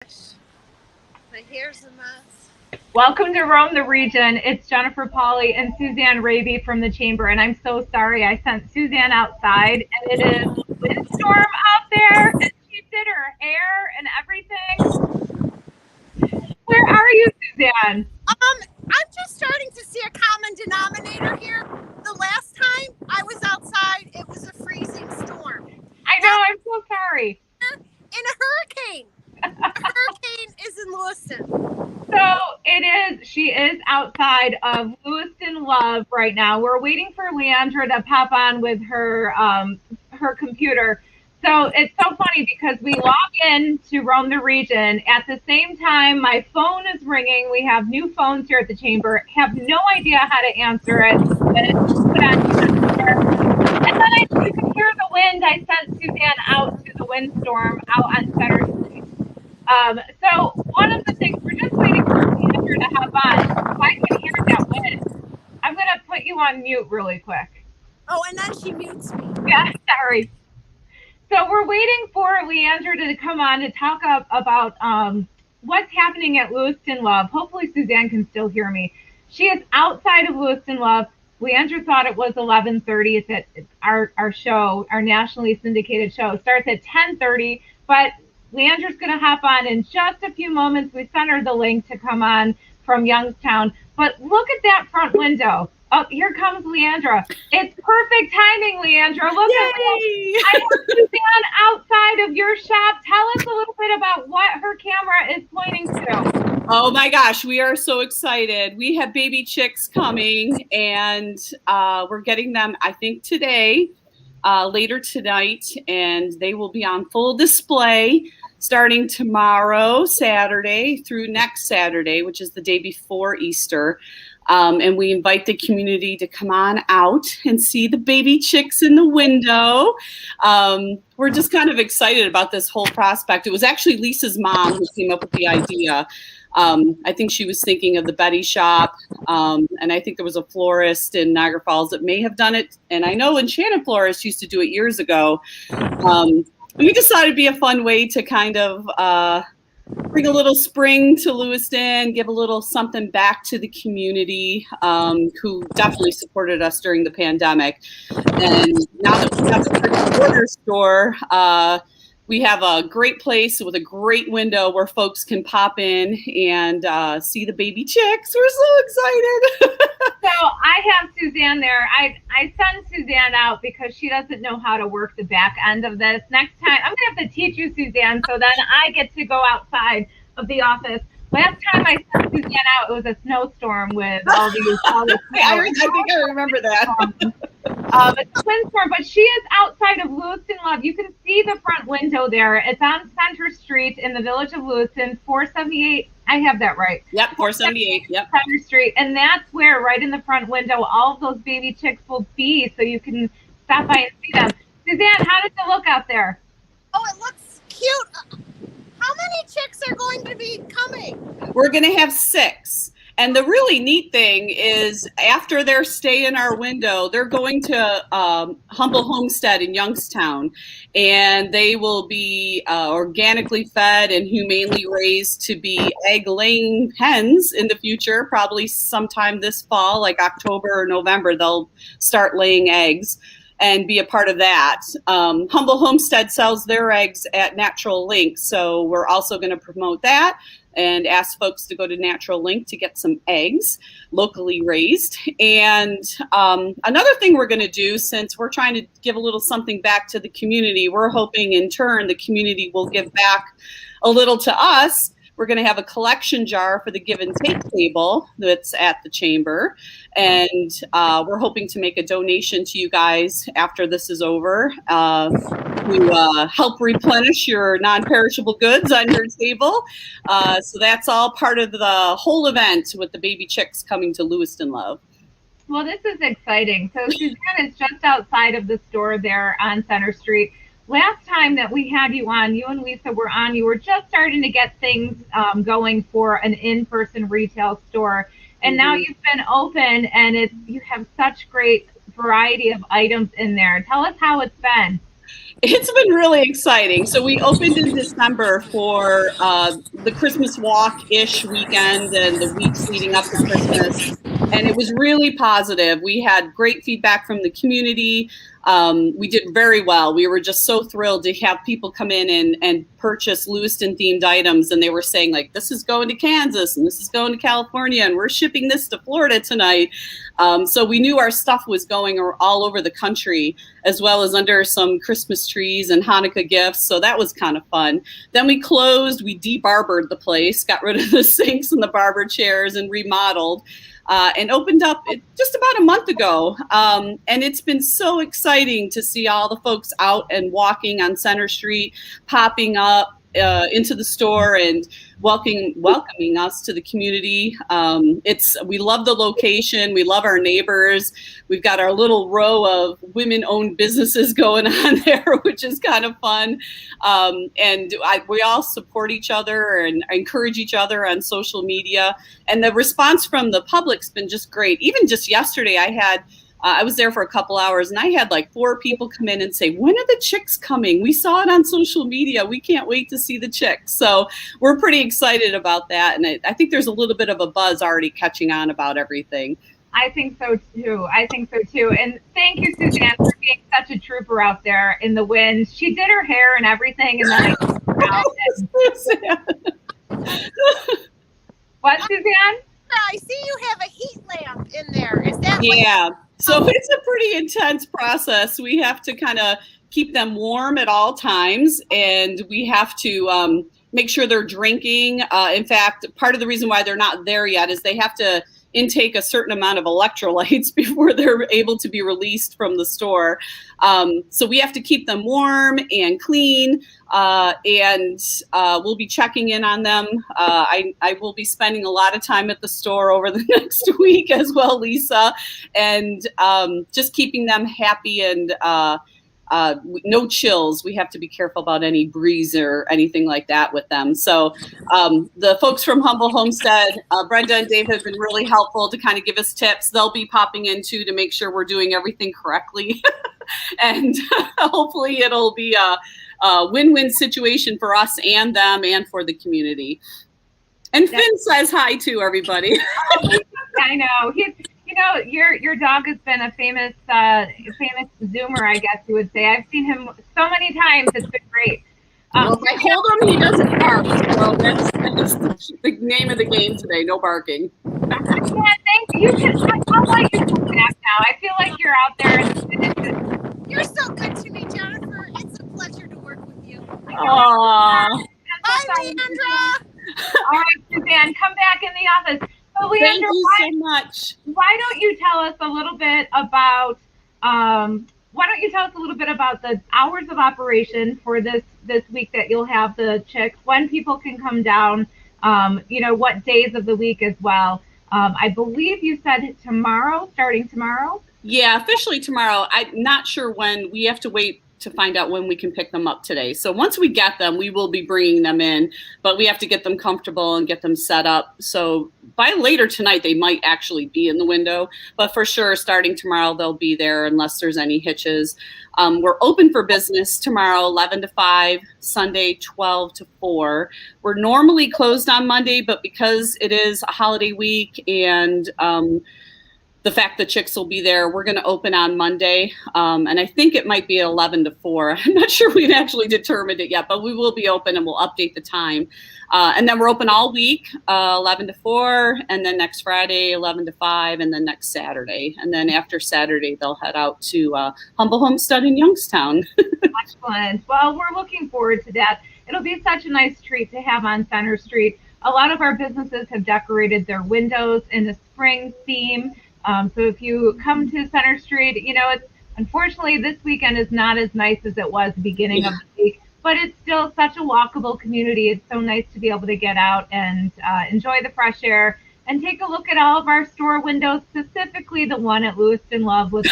gosh, my hair's a mess. Welcome to Roam the Region. It's Jennifer Pauly and Suzanne Raby from the Chamber, and I'm so sorry I sent Suzanne outside, and it is a windstorm out there, and she did her hair and everything. Where are you, Suzanne? I'm just starting to see a common denominator here. The last time I was outside, it was a freezing storm. I know, I'm so sorry. In a hurricane. A hurricane is in Lewiston. She is outside of Lewiston Love right now. We're waiting for Leandra to pop on with her computer. So it's so funny because we log in to Roam the Region. At the same time, my phone is ringing. We have new phones here at the Chamber. Have no idea how to answer it. And then you can hear the wind. I sent Suzanne out to the windstorm out on Center Street. So one of the things, we're just waiting for Leandra to hop on. So I can hear that wind. I'm going to put you on mute really quick. Oh, and then she mutes me. Yeah, sorry. So we're waiting for Leandra to come on to talk about what's happening at Lewiston Love. Hopefully Suzanne can still hear me. She is outside of Lewiston Love. Leandra thought it was 11:30. It's at our show, our nationally syndicated show. It starts at 10:30, but Leandra's going to hop on in just a few moments. We sent her the link to come on from Youngstown. But look at that front window. Oh, here comes Leandra. It's perfect timing, Leandra. Look at that. I have Suzanne outside of your shop. Tell us a little bit about what her camera is pointing to. Oh my gosh, we are so excited. We have baby chicks coming, and we're getting them, I think, today, later tonight, and they will be on full display starting tomorrow, Saturday, through next Saturday, which is the day before Easter. And we invite the community to come on out and see the baby chicks in the window. We're just kind of excited about this whole prospect. It was actually Lisa's mom who came up with the idea. I think she was thinking of the Betty shop, and I think there was a florist in Niagara Falls that may have done it. And I know Enchanted Florist used to do it years ago. We just thought it'd be a fun way to kind of bring a little spring to Lewiston, give a little something back to the community who definitely supported us during the pandemic. And now that we have the brick-and-mortar store, we have a great place with a great window where folks can pop in and see the baby chicks. We're so excited. So I have Suzanne there. I send Suzanne out because she doesn't know how to work the back end of this. Next time, I'm going to have to teach you, Suzanne, so then I get to go outside of the office. Last time I sent Suzanne out, it was a snowstorm with all these. I think I remember that. It's a windstorm, but she is outside of Lewiston Love. You can see the front window there. It's on Center Street in the village of Lewiston, 478. I have that right. Yep, 478. Yep. Center Street. And that's where, right in the front window, all of those baby chicks will be, so you can stop by and see them. Suzanne, how does it look out there? Oh, it looks cute. How many chicks are going to be coming? We're going to have 6. And the really neat thing is after their stay in our window, they're going to Humble Homestead in Youngstown, and they will be organically fed and humanely raised to be egg-laying hens in the future. Probably sometime this fall, like October or November, they'll start laying eggs and be a part of that. Humble Homestead sells their eggs at Natural Link, so we're also going to promote that and ask folks to go to Natural Link to get some eggs locally raised. And another thing we're going to do, since we're trying to give a little something back to the community, we're hoping in turn the community will give back a little to us. We're going to have a collection jar for the give and take table that's at the chamber. And we're hoping to make a donation to you guys after this is over to help replenish your non-perishable goods on your table. So that's all part of the whole event with the baby chicks coming to Lewiston Love. Well, this is exciting. So Suzanne is just outside of the store there on Center Street. Last time that we had you on, you and Lisa were on, you were just starting to get things going for an in-person retail store. And now you've been open, and you have such great variety of items in there. Tell us how it's been. It's been really exciting. So we opened in December for the Christmas walk-ish weekend and the weeks leading up to Christmas. And it was really positive. We had great feedback from the community. We did very well. We were just so thrilled to have people come in and purchase Lewiston themed items. And they were saying like, this is going to Kansas and this is going to California and we're shipping this to Florida tonight. So we knew our stuff was going all over the country, as well as under some Christmas trees and Hanukkah gifts. So that was kind of fun. Then we closed, we debarbered the place, got rid of the sinks and the barber chairs and remodeled. And opened up just about a month ago. And it's been so exciting to see all the folks out and walking on Center Street, popping up into the store and welcoming us to the community. We love the location. We love our neighbors. We've got our little row of women-owned businesses going on there, which is kind of fun. We all support each other and encourage each other on social media. And the response from the public's been just great. Even just yesterday, I was there for a couple hours and I had like 4 people come in and say, when are the chicks coming? We saw it on social media. We can't wait to see the chicks. So we're pretty excited about that. And I think there's a little bit of a buzz already catching on about everything. I think so too. And thank you, Suzanne, for being such a trooper out there in the wind. She did her hair and everything. And then I took her out. What, Suzanne? I see you have a heat lamp in there. Is that Yeah. So it's a pretty intense process. We have to kind of keep them warm at all times, and we have to make sure they're drinking. In fact, part of the reason why they're not there yet is they have to intake a certain amount of electrolytes before they're able to be released from the store. So we have to keep them warm and clean, and we'll be checking in on them. I will be spending a lot of time at the store over the next week as well, Lisa, and just keeping them happy and no chills. We have to be careful about any breeze or anything like that with them. So the folks from Humble Homestead, Brenda and Dave, have been really helpful to kind of give us tips. They'll be popping in too to make sure we're doing everything correctly. And hopefully it'll be a win-win situation for us and them and for the community. And Finn says hi to everybody. I know. Your dog has been a famous Zoomer, I guess you would say. I've seen him so many times. It's been great. Well, if I hold him, he doesn't bark. So that's the name of the game today. No barking. Yeah, thank you. I'll let you come back now. I feel like you're out there. You're so good to me, Jennifer. It's a pleasure to work with you. Aww. Bye, Leandra. All right, Suzanne, come back in the office. So, Leandra, thank you so much. Why don't you tell us a little bit about the hours of operation for this week that you'll have the chicks, when people can come down, what days of the week as well. I believe you said starting tomorrow. Yeah, officially tomorrow. I'm not sure when. We have to wait to find out when we can pick them up today. So once we get them, we will be bringing them in, but we have to get them comfortable and get them set up. So by later tonight, they might actually be in the window, but for sure, starting tomorrow, they'll be there unless there's any hitches. We're open for business tomorrow, 11 to 5, Sunday, 12 to 4. We're normally closed on Monday, but because it is a holiday week and the fact that chicks will be there, we're going to open on Monday. And I think it might be 11 to 4. I'm not sure we've actually determined it yet, but we will be open and we'll update the time. And then we're open all week, 11 to 4, and then next Friday, 11 to 5, and then next Saturday. And then after Saturday, they'll head out to Humble Homestead in Youngstown. Excellent. Well, we're looking forward to that. It'll be such a nice treat to have on Center Street. A lot of our businesses have decorated their windows in a spring theme. So if you come to Center Street, it's unfortunately this weekend is not as nice as it was the beginning of the week, but it's still such a walkable community. It's so nice to be able to get out and enjoy the fresh air and take a look at all of our store windows, specifically the one at Lewiston Love with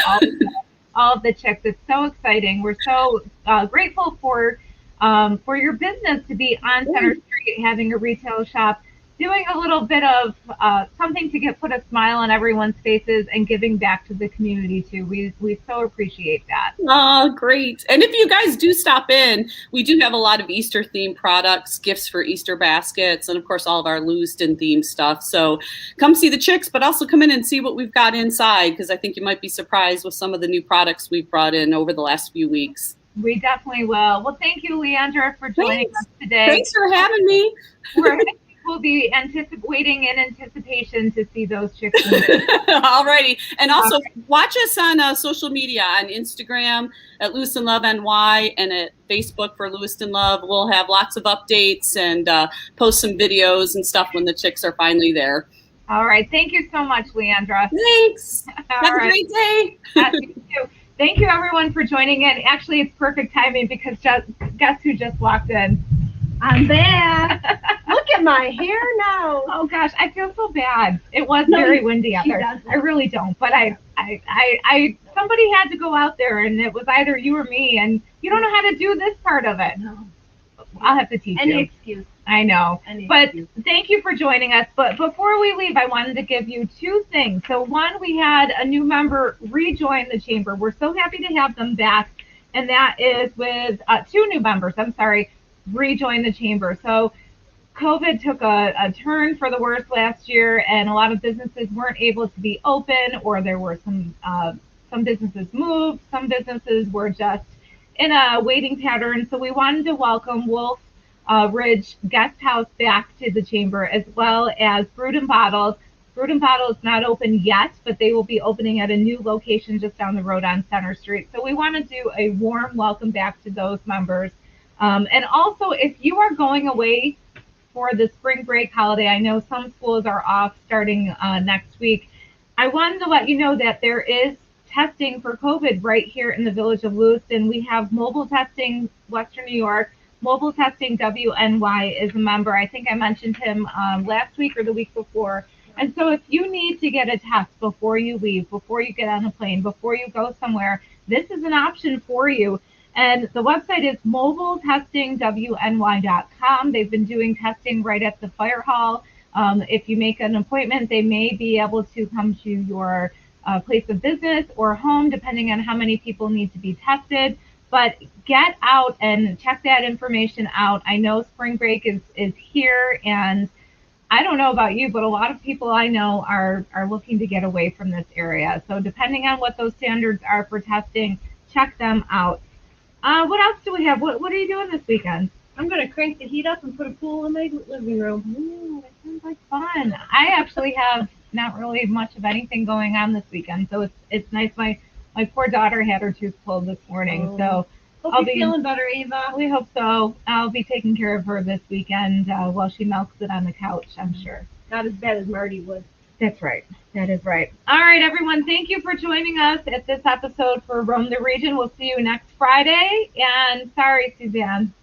all of the chicks. It's so exciting. We're so grateful for your business to be on Center Street, having a retail shop doing a little bit of something to put a smile on everyone's faces and giving back to the community too. We so appreciate that. Oh, great. And if you guys do stop in, we do have a lot of Easter themed products, gifts for Easter baskets, and of course all of our Lewiston themed stuff. So come see the chicks, but also come in and see what we've got inside, because I think you might be surprised with some of the new products we've brought in over the last few weeks. We definitely will. Well, thank you, Leandra, for joining us today. Thanks for having me. We'll be waiting in anticipation to see those chicks. Alrighty. And also watch us on social media, on Instagram at Lewiston Love NY and at Facebook for Lewiston Love. We'll have lots of updates and post some videos and stuff when the chicks are finally there. All right. Thank you so much, Leandra. Thanks. Have a great day. You too. Thank you, everyone, for joining in. Actually, it's perfect timing because guess who just walked in? I'm back. Look at my hair now. Oh gosh, I feel so bad. It was very windy out there. Doesn't. I really don't, but I somebody had to go out there, and it was either you or me, and you don't know how to do this part of it. No. I'll have to teach you. Any excuse. I know. But thank you for joining us. But before we leave, I wanted to give you two things. So one, we had a new member rejoin the chamber. We're so happy to have them back, and that is with two new members. I'm sorry. Rejoin the chamber. So COVID took a turn for the worse last year, and a lot of businesses weren't able to be open, or there were some businesses moved, some businesses were just in a waiting pattern. So we wanted to welcome Wolf Ridge Guest House back to the chamber, as well as Brewed and Bottled. Brewed and Bottled is not open yet, but they will be opening at a new location just down the road on Center Street. So we want to do a warm welcome back to those members. And also, if you are going away for the spring break holiday, I know some schools are off starting next week. I wanted to let you know that there is testing for COVID right here in the village of Lewiston. We have mobile testing, Western New York. Mobile testing WNY is a member. I think I mentioned him last week or the week before. And so if you need to get a test before you leave, before you get on a plane, before you go somewhere, this is an option for you. And the website is mobiletestingwny.com. They've been doing testing right at the fire hall. If you make an appointment, they may be able to come to your place of business or home, depending on how many people need to be tested. But get out and check that information out. I know spring break is here, and I don't know about you, but a lot of people I know are looking to get away from this area. So depending on what those standards are for testing, check them out. What else do we have? What are you doing this weekend? I'm going to crank the heat up and put a pool in my living room. Ooh, that sounds like fun. I actually have not really much of anything going on this weekend, so it's nice. My poor daughter had her tooth pulled this morning, so hope you're feeling better, Ava. We hope so. I'll be taking care of her this weekend while she milks it on the couch, I'm sure. Not as bad as Marty would. That's right. That is right. All right, everyone. Thank you for joining us at this episode for Roam the Region. We'll see you next Friday. And sorry, Suzanne.